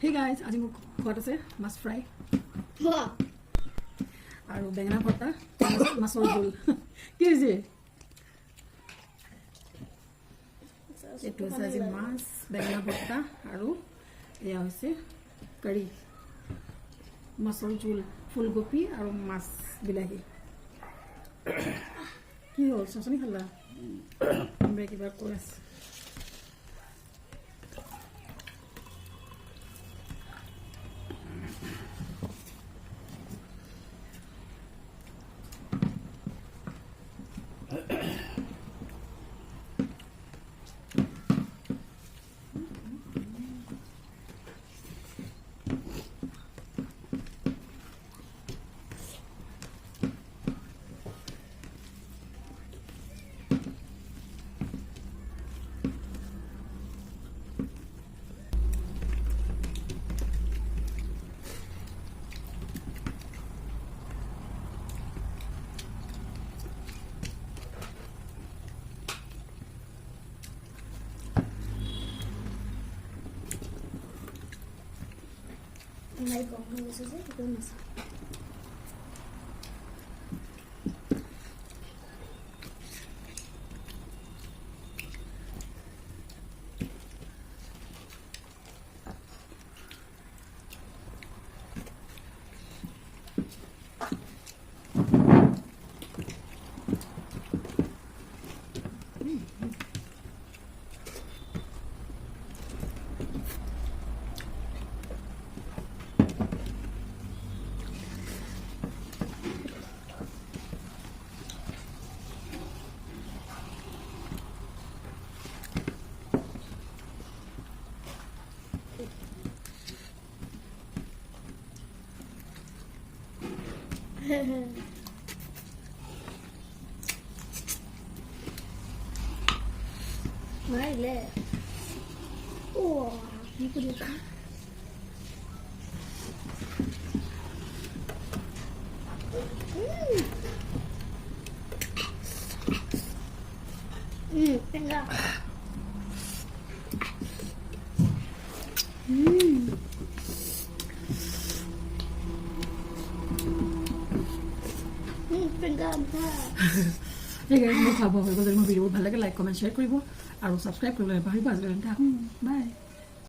Hey guys, আজি মোক খোৱাত আছে মাছ ফ্ৰাই আৰু বেঙেনা ভৰ্তা মাছৰ জোল কি হৈছে এইটো হৈছে আজি মাছ বেঙেনা ভৰ্তা আৰু এয়া হৈছে কাৰী মাছৰ জোল ফুলকবি আৰু মাছ বিলাহী কি হ'ল চচনি খালা আমরা কিবা কৈ আছে Này còn hơn số rất là đơn giản. Đấy lệ. Ủa, như có được không? Tên ra. Hey guys, মই খাব হৈ গ'ল যদি মোৰ ভিডিঅ' ভাল লাগে লাইক কমেণ্ট শ্বেয়াৰ কৰিব আৰু ছাবস্ক্ৰাইব কৰিবলৈ নাপাহৰিব আজিলৈ বাই